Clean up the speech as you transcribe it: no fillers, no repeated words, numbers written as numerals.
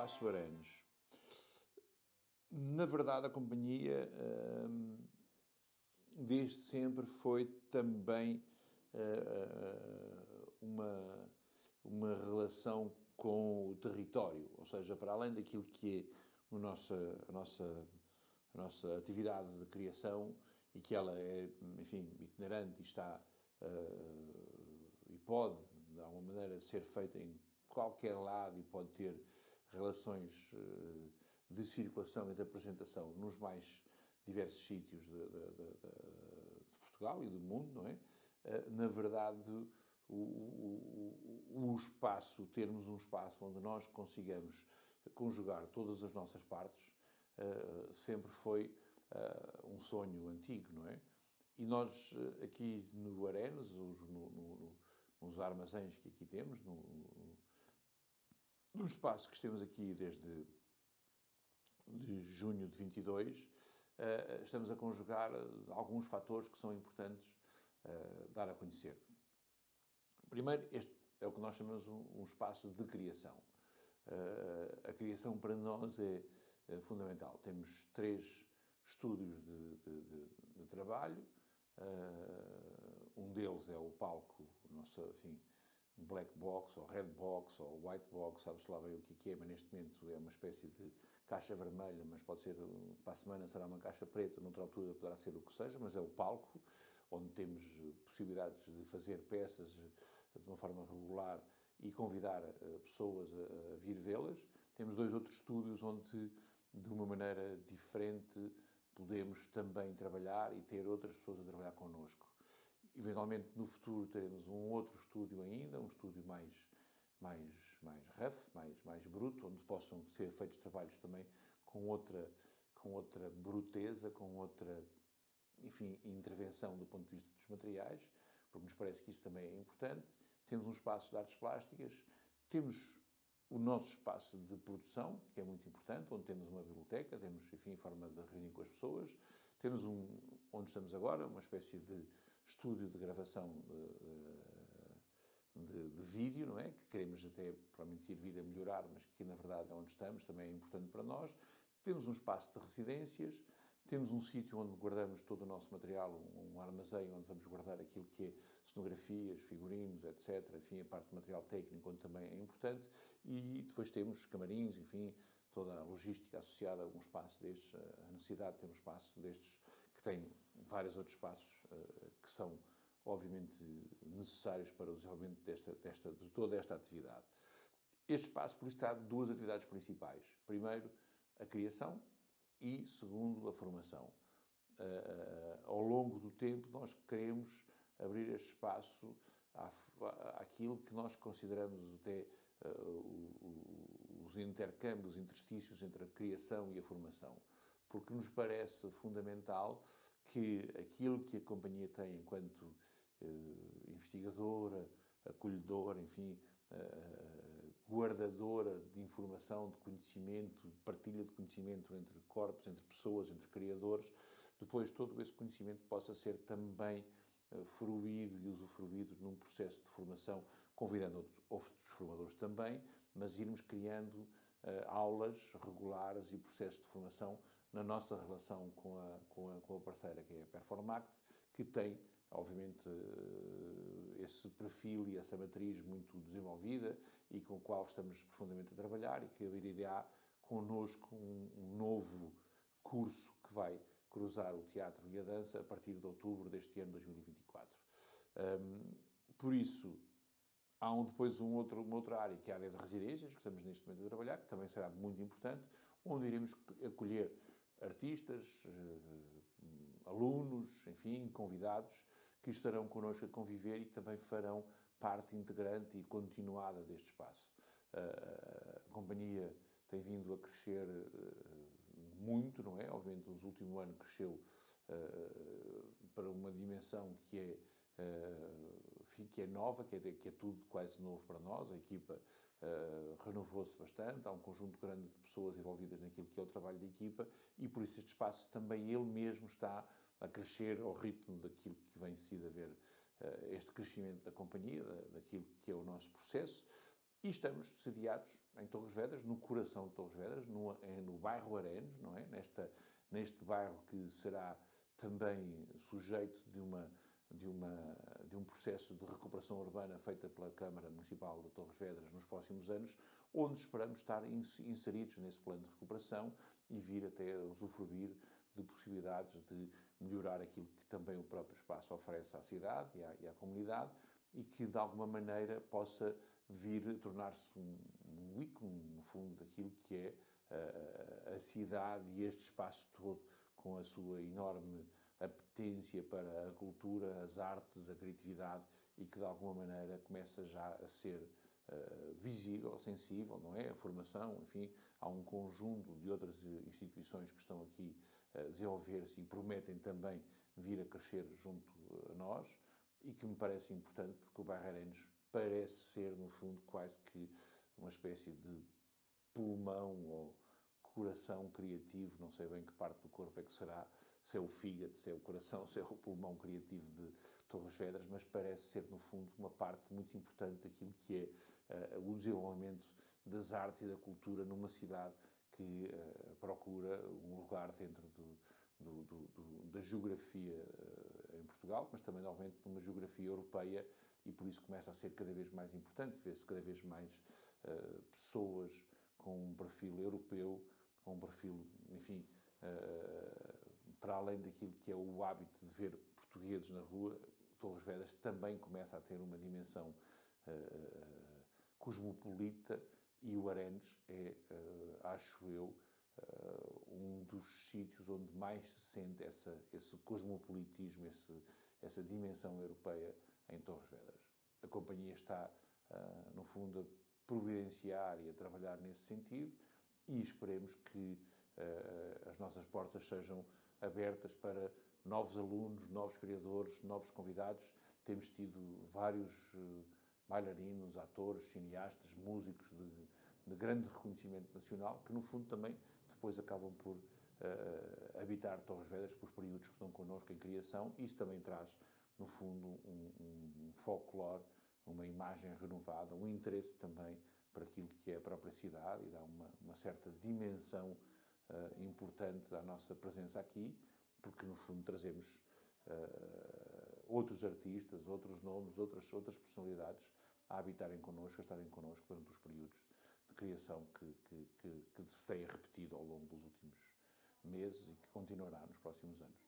Espaço Arenos. Na verdade, a companhia, desde sempre, foi também uma relação com o território, ou seja, para além daquilo que é a nossa atividade de criação e que ela é, enfim, itinerante e está e pode, de alguma maneira, ser feita em qualquer lado e pode ter relações de circulação e de apresentação nos mais diversos sítios de Portugal e do mundo, não é? Na verdade, o espaço, termos um espaço onde nós consigamos conjugar todas as nossas partes, sempre foi um sonho antigo, não é? E nós, aqui no Arenos, nos armazéns que aqui temos, no espaço que temos aqui desde de junho de 22, estamos a conjugar alguns fatores que são importantes dar a conhecer. Primeiro, este é o que nós chamamos um espaço de criação. A criação para nós é fundamental. Temos 3 estúdios de trabalho. Um deles é o palco, o nosso, enfim, black box, ou red box, ou white box, sabe-se lá bem o que é, mas neste momento é uma espécie de caixa vermelha, mas pode ser, para a semana será uma caixa preta, noutra altura poderá ser o que seja, mas é o palco, onde temos possibilidades de fazer peças de uma forma regular e convidar pessoas a vir vê-las. Temos 2 outros estúdios onde, de uma maneira diferente, podemos também trabalhar e ter outras pessoas a trabalhar connosco. Eventualmente, no futuro, teremos um outro estúdio ainda, um estúdio mais rough, mais bruto, onde possam ser feitos trabalhos também com outra bruteza, com outra, enfim, intervenção do ponto de vista dos materiais, porque nos parece que isso também é importante. Temos um espaço de artes plásticas, temos o nosso espaço de produção, que é muito importante, onde temos uma biblioteca, temos, enfim, forma de reunir com as pessoas. Temos onde estamos agora, uma espécie de estúdio de gravação de vídeo, não é? Que queremos até, provavelmente, ir vir a melhorar, mas que, na verdade, é onde estamos, também é importante para nós. Temos um espaço de residências, temos um sítio onde guardamos todo o nosso material, um armazém onde vamos guardar aquilo que é cenografias, figurinos, etc. Enfim, a parte de material técnico, onde também é importante. E depois temos camarins, enfim, toda a logística associada a um espaço destes, a necessidade de ter um espaço destes, que tem vários outros espaços que são, obviamente, necessários para o desenvolvimento de toda esta atividade. Este espaço, por isso, está de 2 atividades principais. Primeiro, a criação e, segundo, a formação. Ao longo do tempo, nós queremos abrir este espaço àquilo que nós consideramos até os intercâmbios, interstícios entre a criação e a formação. Porque nos parece fundamental que aquilo que a companhia tem enquanto investigadora, acolhedora, enfim, guardadora de informação, de conhecimento, de partilha de conhecimento entre corpos, entre pessoas, entre criadores, depois todo esse conhecimento possa ser também fruído e usufruído num processo de formação, convidando outros formadores também, mas irmos criando aulas regulares e processos de formação na nossa relação com a parceira, que é a Performact, que tem, obviamente, esse perfil e essa matriz muito desenvolvida e com o qual estamos profundamente a trabalhar e que abrirá connosco um novo curso que vai cruzar o teatro e a dança a partir de outubro deste ano 2024. Por isso, há depois uma outra área, que é a área de residências, que estamos neste momento a trabalhar, que também será muito importante, onde iremos acolher artistas, alunos, enfim, convidados, que estarão connosco a conviver e que também farão parte integrante e continuada deste espaço. A companhia tem vindo a crescer muito, não é? Obviamente, nos últimos anos cresceu para uma dimensão que é nova, que é tudo quase novo para nós. A equipa renovou-se bastante, há um conjunto grande de pessoas envolvidas naquilo que é o trabalho de equipa e, por isso, este espaço também ele mesmo está a crescer ao ritmo daquilo que vem sido a ver este crescimento da companhia, daquilo que é o nosso processo. E estamos sediados em Torres Vedras, no coração de Torres Vedras, no bairro Arenes, não é? Neste bairro que será também sujeito de um processo de recuperação urbana feita pela Câmara Municipal de Torres Vedras nos próximos anos, onde esperamos estar inseridos nesse plano de recuperação e vir até usufruir de possibilidades de melhorar aquilo que também o próprio espaço oferece à cidade e à comunidade, e que de alguma maneira possa vir a tornar-se um ícone, no fundo, daquilo que é a cidade e este espaço todo, com a sua enorme apetência para a cultura, as artes, a criatividade, e que de alguma maneira começa já a ser visível, sensível, não é? A formação, enfim, há um conjunto de outras instituições que estão aqui a desenvolver-se e prometem também vir a crescer junto a nós, e que me parece importante porque o bairro Arenes parece ser, no fundo, quase que uma espécie de pulmão ou coração criativo, não sei bem que parte do corpo é que será, se é o fígado, se é o coração, se é o pulmão criativo de Torres Vedras, mas parece ser, no fundo, uma parte muito importante daquilo que é o desenvolvimento das artes e da cultura numa cidade que procura um lugar dentro da geografia em Portugal, mas também, novamente, numa geografia europeia, e por isso começa a ser cada vez mais importante, vê-se cada vez mais pessoas com um perfil europeu, com um perfil, enfim, para além daquilo que é o hábito de ver portugueses na rua. Torres Vedras também começa a ter uma dimensão cosmopolita, e o Arenes é, acho eu, um dos sítios onde mais se sente esse cosmopolitismo, essa dimensão europeia em Torres Vedras. A companhia está, no fundo, a providenciar e a trabalhar nesse sentido, e esperemos que as nossas portas sejam abertas para novos alunos, novos criadores, novos convidados. Temos tido vários bailarinos, atores, cineastas, músicos de grande reconhecimento nacional, que no fundo também depois acabam por habitar Torres Vedras pelos períodos que estão connosco em criação. Isso também traz, no fundo, um folclore, uma imagem renovada, um interesse também para aquilo que é a própria cidade, e dá uma certa dimensão importante à nossa presença aqui, porque no fundo trazemos outros artistas, outros nomes, outras personalidades a habitarem connosco, a estarem connosco durante os períodos de criação que se têm repetido ao longo dos últimos meses e que continuará nos próximos anos.